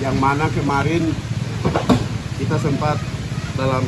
Yang mana kemarin kita sempat dalam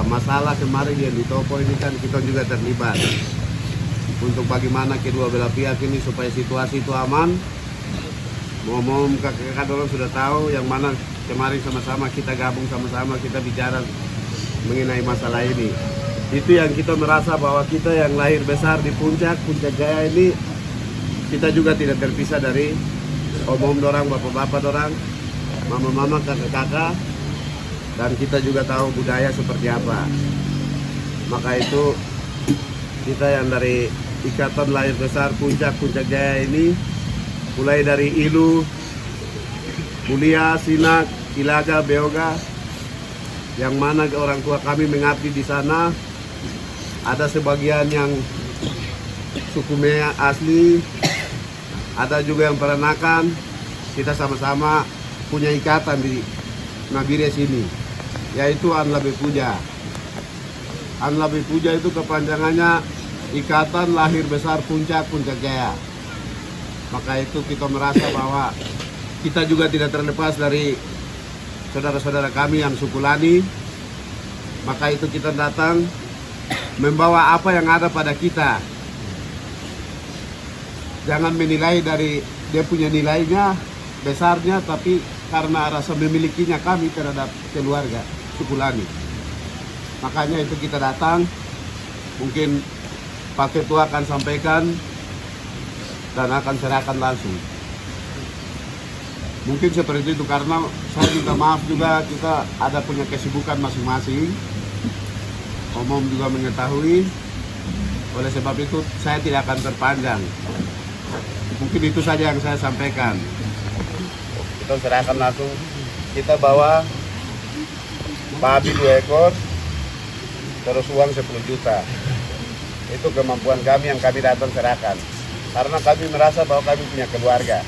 masalah kemarin yang di toko ini kan kita juga terlibat untuk bagaimana kedua belah pihak ini supaya situasi itu aman. Mau kakak-kakak dorong sudah tahu yang mana kemarin sama-sama kita gabung sama-sama kita bicara mengenai masalah ini. Itu yang kita merasa bahwa kita yang lahir besar di Puncak Jaya ini kita juga tidak terpisah dari om-om dorang, bapak-bapak dorang, mama-mama, kakak-kakak, dan kita juga tahu budaya seperti apa. Maka itu kita yang dari Ikatan Lahir Besar Puncak Jaya ini, mulai dari Ilu, Mulia, Sinak, Ilaga, Beoga, yang mana orang tua kami mengabdi di sana. Ada sebagian yang suku Mea asli, ada juga yang Peranakan. Kita sama-sama punya ikatan di Nabire sini, yaitu Anlabe Puja. Anlabe Puja itu kepanjangannya Ikatan Lahir Besar Puncak Jaya. Maka itu kita merasa bahwa kita juga tidak terlepas dari saudara-saudara kami yang suku Lani. Maka itu kita datang membawa apa yang ada pada kita. Jangan menilai dari dia punya nilainya, besarnya, tapi karena rasa memilikinya kami terhadap keluarga suku Lani. Makanya itu kita datang, mungkin Pak Ketua akan sampaikan dan akan serahkan langsung. Mungkin seperti itu, karena saya minta maaf juga, kita ada punya kesibukan masing-masing. Om juga mengetahui, oleh sebab itu saya tidak akan terpanjang. Mungkin itu saja yang saya sampaikan. Kita serahkan langsung, kita bawa babi 2 ekor, terus uang 10 juta. Itu kemampuan kami yang kami datang serahkan. Karena kami merasa bahwa kami punya keluarga.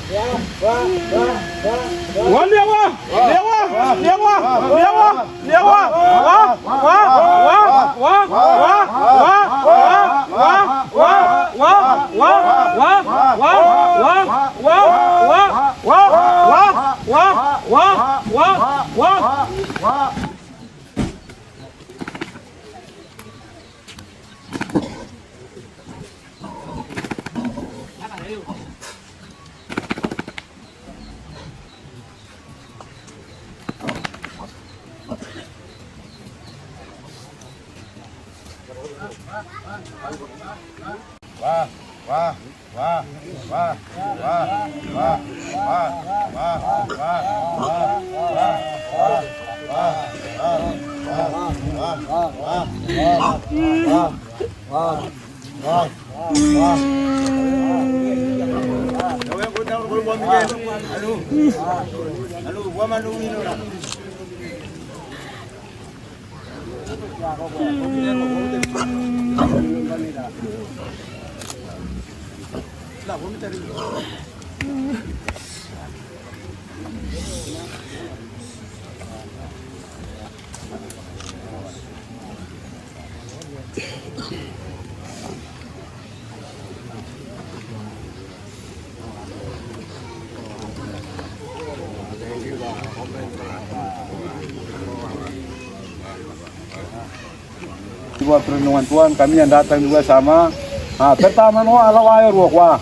luar perlindungan Tuhan, kami yang datang juga sama. Nah, pertama no ala air wah.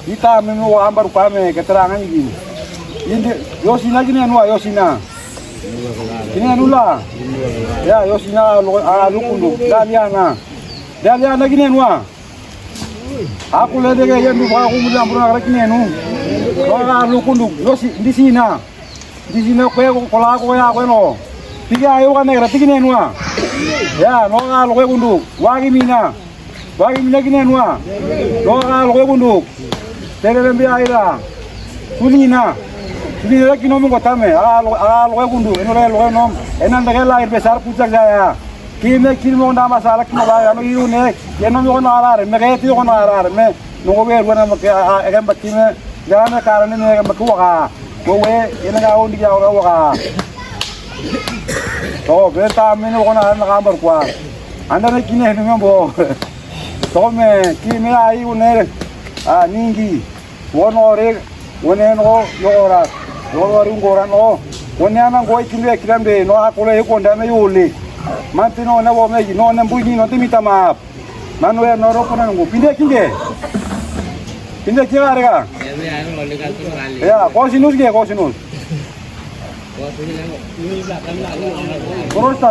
Kita memang ambar kami keterangan ini. Ini Yosina gini anua Yosina. Ini anula. Ya Yosina lukundu. Daliana gini anua. Aku lihat dia yang buka aku mudah pernah gini anu. Kalau lukundu Yosi di sini. Di sini kalau aku no. Tiga ayo kan negara tiga anua. Ya no kalau aku kundu. Wagi mina gini anua. No kalau aku kundu. Terlembi aira. Sunina lagi nomong kotame. Loe kundu. Loe nom. Enan dagela air besar pucak saya. Kime mo na masalah kimo ba ano iune. Yenom ko na arare. Megeti ko na arare. Me nungo be ruana mo kaya bakime. Gana karane ne makuwa ka. Kowe ina ga undi ga ka. To beta mino ko na nakabar kwa. Anda na kine no mo. To me kime ai une. Ningi. Wonore woneno yora ungoran o wonana ngoi kile kirambe no akole ekonda me yole mantino na bo me no na mbuni no timita map mano ya no roko na ngo pinde kiarega ya kosinus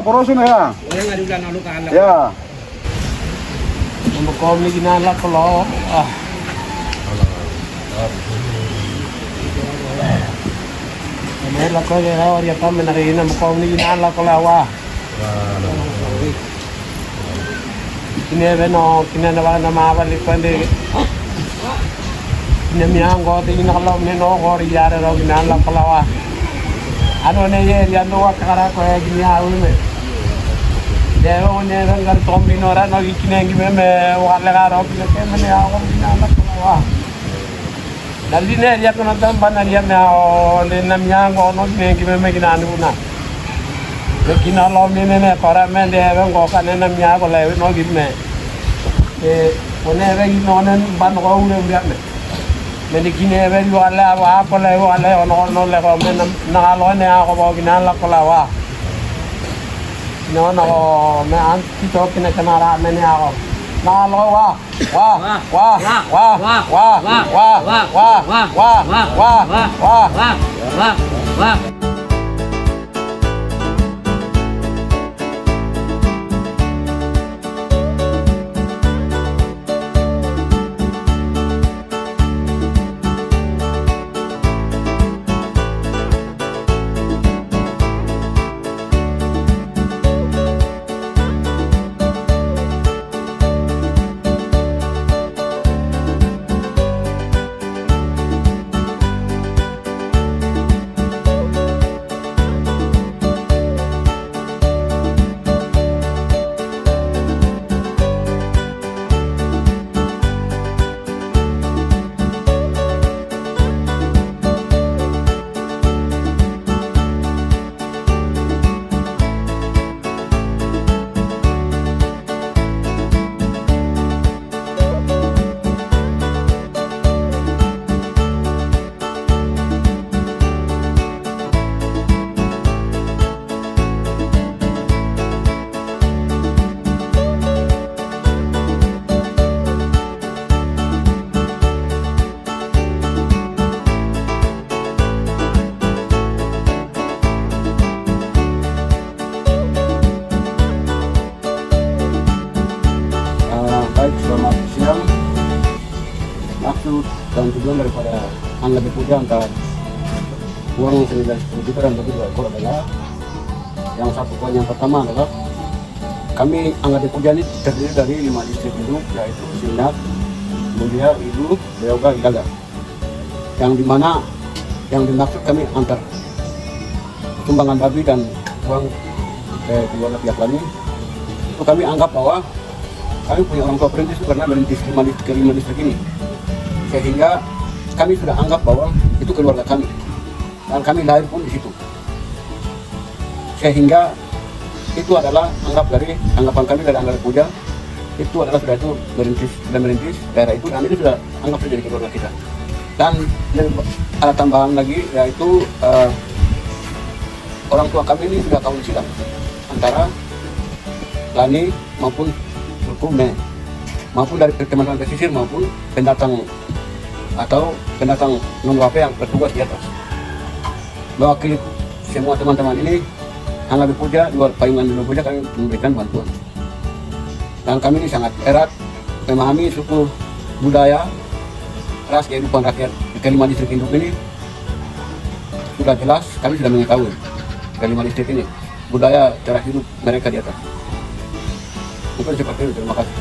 boroso na ya Kom ni ginala ko lo. Mereka kau yang awal ya kami nari ina muka ni ginala ko lawa. Kini beno kini nawa nama awal ikande. Kini miango ti ina kalau ni no kori yara ro ginala ko lawa. Ano ne ye ya no akara ko ya gini awal me. Dewa ne rangal tombi no ra no kini ngi me wala karo kini me ne awal ginala ko lawa. Naline dia kena tambah dia mau le namnya ngono ne ki me kina anu na. Le kina lo me ne para me de ben go kan namnya ko le no gi me. One re gi no nen ban ko ure ure me. Me di kine be yo ala wa ko le no le ko me na lo ne a ko bo kina la ko la wa. No me an ti to kina kana ra me ne a ko. Na lo wa dan tujuan daripada Angga Puja angkat uang 19 juta dan bagi 2 ekor adalah yang satu poin yang pertama adalah kami Angga Puja ini terdiri dari 5 distrik hidup yaitu Sindak, Mulia, Ilu, Beoga, Ilaga yang dimana yang dimaksud kami antar sumbangan babi dan uang ke keluarga pihak lain itu kami anggap bahwa kami punya orang tua perintis karena merintis kelima distrik ini sehingga kami sudah anggap bahwa itu keluarga kami dan kami lahir pun di situ sehingga itu adalah anggapan kami dari Angga Puja itu adalah sudah itu merintis daerah itu dan itu sudah anggap menjadi keluarga kita dan ada tambahan lagi yaitu orang tua kami ini sudah kawin silang antara Lani maupun suku Me, maupun dari teman-teman pesisir maupun pendatang atau pendatang non-Wape yang bertugas di atas. Mewakili semua teman-teman ini, An Labe Puja, luar payungan Labe Puja, kami memberikan bantuan. Dan kami ini sangat erat memahami suku budaya, ras kehidupan rakyat di kelima distrik induk ini. Sudah jelas, kami sudah mengetahui kelima distrik ini, budaya cara hidup mereka di atas. Mungkin seperti itu, terima kasih.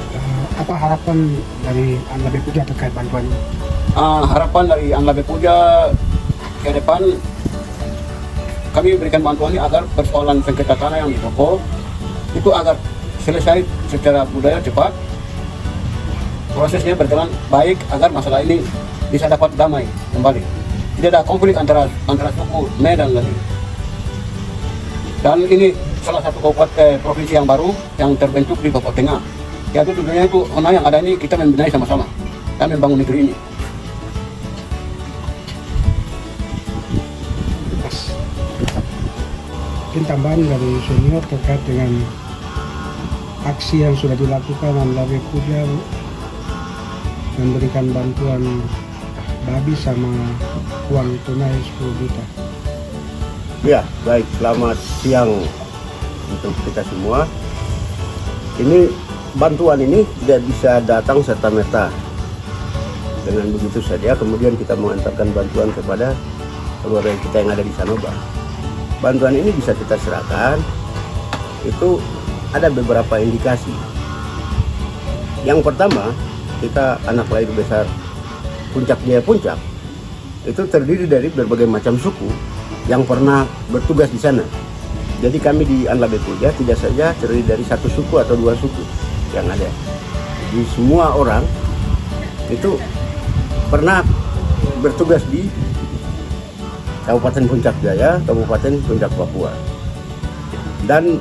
Apa harapan dari An Labe Puja terkait bantuan ini? Harapan dari An Labe Puja ke depan, kami berikan bantuan ini agar persoalan sengketa tanah yang di Topo itu agar selesai secara budaya cepat, prosesnya berjalan baik agar masalah ini bisa dapat damai kembali. Tidak ada konflik antara suku Me dan Lani. Dan ini salah satu provinsi yang baru yang terbentuk di Papua Tengah. Yaitu tujuannya itu yang ada ini kita membenahi sama-sama dan membangun negeri ini. Mungkin tambahan dari senior terkait dengan aksi yang sudah dilakukan An Labe Puja memberikan bantuan babi sama uang tunai 10 juta. Ya, baik. Selamat siang untuk kita semua. Ini bantuan ini tidak bisa datang serta-merta. Dengan begitu saja, kemudian kita mengantarkan bantuan kepada keluarga kita yang ada di Sanoba. Bantuan ini bisa kita serahkan, itu ada beberapa indikasi. Yang pertama, kita anak lahir besar Puncak Jaya Puncak, itu terdiri dari berbagai macam suku yang pernah bertugas di sana. Jadi kami di An Labe Puja tidak saja terdiri dari satu suku atau dua suku yang ada. Di semua orang itu pernah bertugas di Kabupaten Puncak Jaya, Kabupaten Puncak Papua. Dan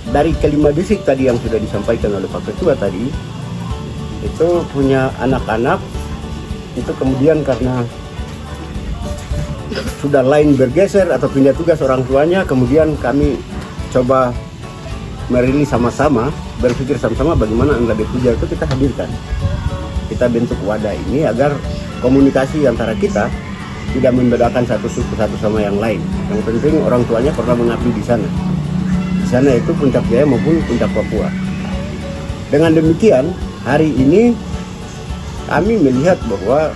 dari kelima distrik tadi yang sudah disampaikan oleh Pak Ketua tadi, itu punya anak-anak, itu kemudian karena sudah lain bergeser atau pindah tugas orang tuanya, kemudian kami coba merilis sama-sama, berpikir sama-sama bagaimana An Labe Puja itu kita hadirkan. Kita bentuk wadah ini agar komunikasi antara kita tidak membedakan satu suku satu sama yang lain. Yang penting orang tuanya pernah mengabdi di sana. Di sana itu Puncak Jaya maupun Puncak Papua. Dengan demikian, hari ini kami melihat bahwa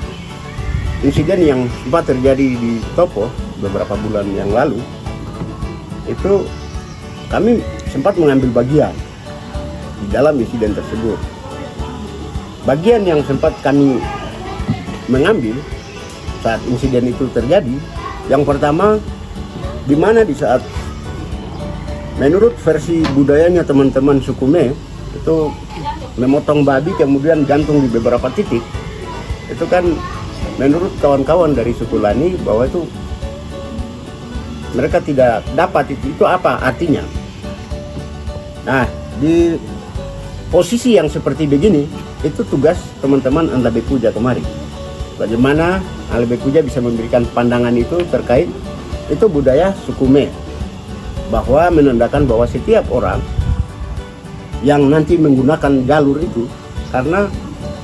insiden yang sempat terjadi di Topo beberapa bulan yang lalu, itu kami sempat mengambil bagian di dalam insiden tersebut. Bagian yang sempat kami mengambil saat insiden itu terjadi, yang pertama, di mana di saat menurut versi budayanya teman-teman suku Me itu memotong babi kemudian gantung di beberapa titik, itu kan menurut kawan-kawan dari suku Lani bahwa itu mereka tidak dapat itu apa artinya. Nah, di posisi yang seperti begini, itu tugas teman-teman An Labe Puja kemarin. Bagaimana An Labe Puja bisa memberikan pandangan itu terkait itu budaya suku Me, bahwa menandakan bahwa setiap orang yang nanti menggunakan jalur itu, karena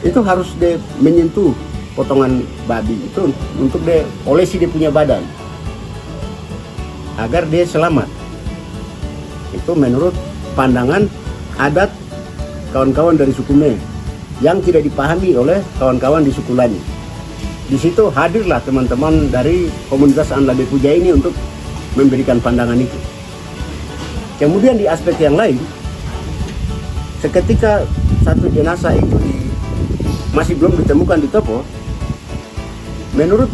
itu harus dia menyentuh potongan babi itu untuk dia olesi dia punya badan agar dia selamat. Itu menurut pandangan adat kawan-kawan dari suku Me yang tidak dipahami oleh kawan-kawan di suku Lani. Di situ hadirlah teman-teman dari komunitas An Labe Puja ini untuk memberikan pandangan itu. Kemudian di aspek yang lain, seketika satu jenazah itu masih belum ditemukan di Topo, menurut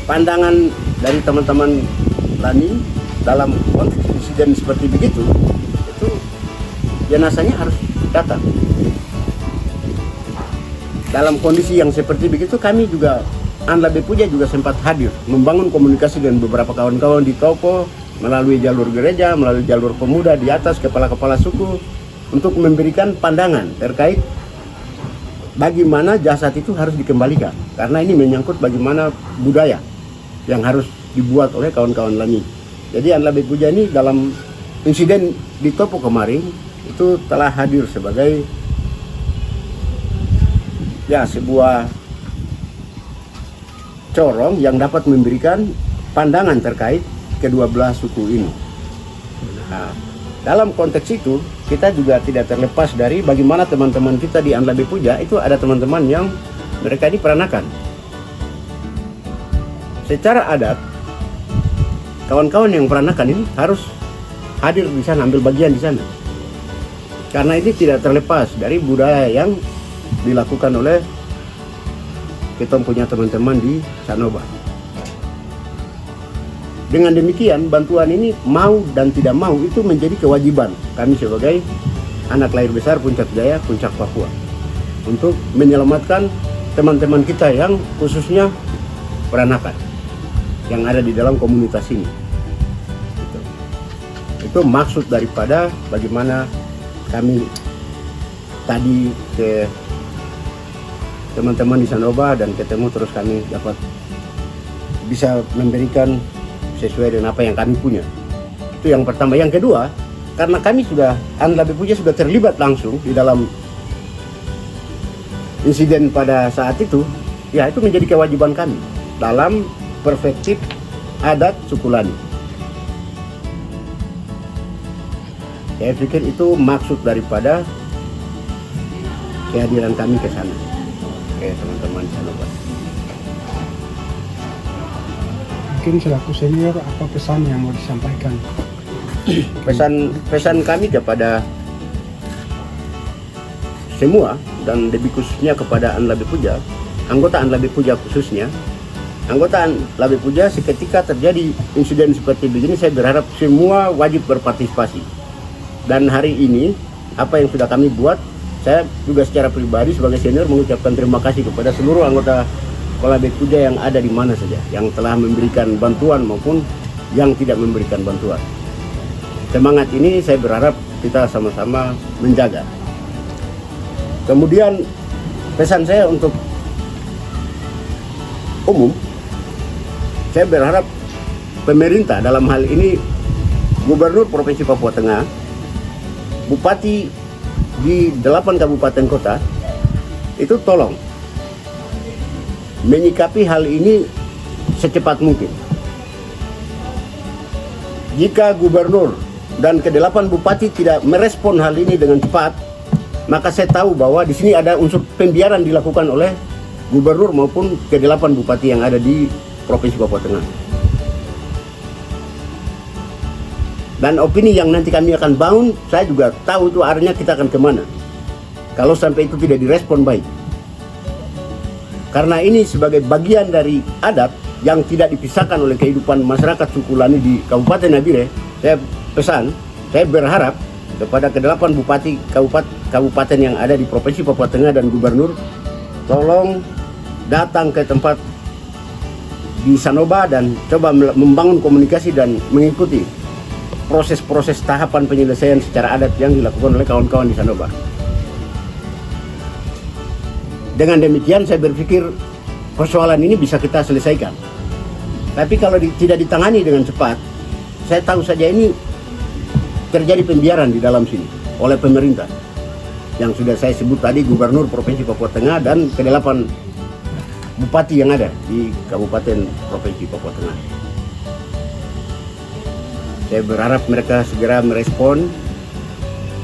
pandangan dari teman-teman Lani dalam konteks insiden seperti begitu, itu jenazahnya harus datang. Dalam kondisi yang seperti begitu, kami juga An Labe Puja juga sempat hadir membangun komunikasi dengan beberapa kawan-kawan di Topo melalui jalur gereja, melalui jalur pemuda di atas kepala-kepala suku untuk memberikan pandangan terkait bagaimana jasad itu harus dikembalikan, karena ini menyangkut bagaimana budaya yang harus dibuat oleh kawan-kawan Lami. Jadi Anlabe Puja ini dalam insiden di Topo kemarin itu telah hadir sebagai sebuah corong yang dapat memberikan pandangan terkait kedua belah suku ini. Nah, dalam konteks itu kita juga tidak terlepas dari bagaimana teman-teman kita di Anlabe Puja itu ada teman-teman yang mereka ini peranakan. Secara adat kawan-kawan yang peranakan ini harus hadir di sana, ambil bagian di sana. Karena ini tidak terlepas dari budaya yang dilakukan oleh kita punya teman-teman di Sanoba. Dengan demikian bantuan ini mau dan tidak mau itu menjadi kewajiban kami sebagai anak lahir besar Puncak Jaya, Puncak Papua, untuk menyelamatkan teman-teman kita yang khususnya peranakan yang ada di dalam komunitas ini. Itu maksud daripada bagaimana kami tadi ke teman-teman di Sanoba dan ketemu, terus kami dapat bisa memberikan sesuai dengan apa yang kami punya. Itu yang pertama. Yang kedua, karena kami sudah, Anlabe Puja sudah terlibat langsung di dalam insiden pada saat itu, ya itu menjadi kewajiban kami dalam perspektif adat suku Lani. Saya pikir itu maksud daripada kehadiran kami ke sana. Oke, teman-teman Sanoba. Mungkin selaku senior apa pesan yang mau disampaikan? Pesan kami kepada semua dan lebih khususnya kepada Anlabe Puja, anggota Anlabe Puja khususnya, anggota Anlabe Puja seketika terjadi insiden seperti begini, saya berharap semua wajib berpartisipasi. Dan hari ini apa yang sudah kami buat, saya juga secara pribadi sebagai senior mengucapkan terima kasih kepada seluruh anggota Anlabe Puja yang ada di mana saja, yang telah memberikan bantuan maupun yang tidak memberikan bantuan. Semangat ini saya berharap kita sama-sama menjaga. Kemudian pesan saya untuk umum, saya berharap pemerintah dalam hal ini Gubernur Provinsi Papua Tengah, Bupati di 8 kabupaten kota itu tolong menyikapi hal ini secepat mungkin. Jika gubernur dan ke-8 bupati tidak merespon hal ini dengan cepat, maka saya tahu bahwa di sini ada unsur pembiaran dilakukan oleh gubernur maupun ke-8 bupati yang ada di Provinsi Papua Tengah. Dan opini yang nanti kami akan bangun, saya juga tahu itu arahnya kita akan kemana kalau sampai itu tidak direspon baik. Karena ini sebagai bagian dari adat yang tidak dipisahkan oleh kehidupan masyarakat suku Lani di Kabupaten Nabire. Saya berharap kepada ke-8 bupati kabupaten yang ada di Provinsi Papua Tengah dan gubernur, tolong datang ke tempat di Sanoba dan coba membangun komunikasi dan mengikuti proses-proses tahapan penyelesaian secara adat yang dilakukan oleh kawan-kawan di Sanoba. Dengan demikian saya berpikir persoalan ini bisa kita selesaikan. Tapi kalau tidak ditangani dengan cepat, saya tahu saja ini terjadi pembiaran di dalam sini oleh pemerintah. Yang sudah saya sebut tadi, Gubernur Provinsi Papua Tengah dan ke-8 bupati yang ada di Kabupaten Provinsi Papua Tengah. Saya berharap mereka segera merespon,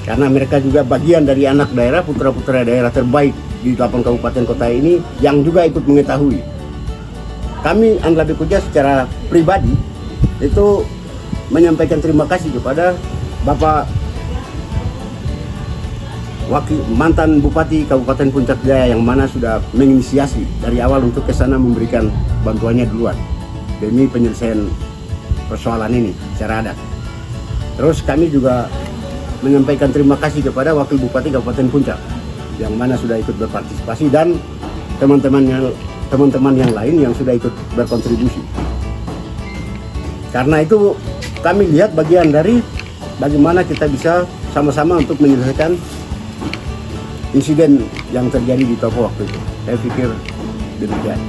karena mereka juga bagian dari anak daerah, putra-putra daerah terbaik di 8 kabupaten kota ini yang juga ikut mengetahui. Kami Anlabe Puja secara pribadi itu menyampaikan terima kasih kepada Bapak mantan Bupati Kabupaten Puncak Jaya yang mana sudah menginisiasi dari awal untuk ke sana memberikan bantuannya duluan demi penyelesaian persoalan ini secara adat. Terus kami juga menyampaikan terima kasih kepada Wakil Bupati Kabupaten Puncak yang mana sudah ikut berpartisipasi dan teman-teman yang lain yang sudah ikut berkontribusi. Karena itu kami lihat bagian dari bagaimana kita bisa sama-sama untuk menyelesaikan insiden yang terjadi di Topo waktu itu. Saya pikir demikian.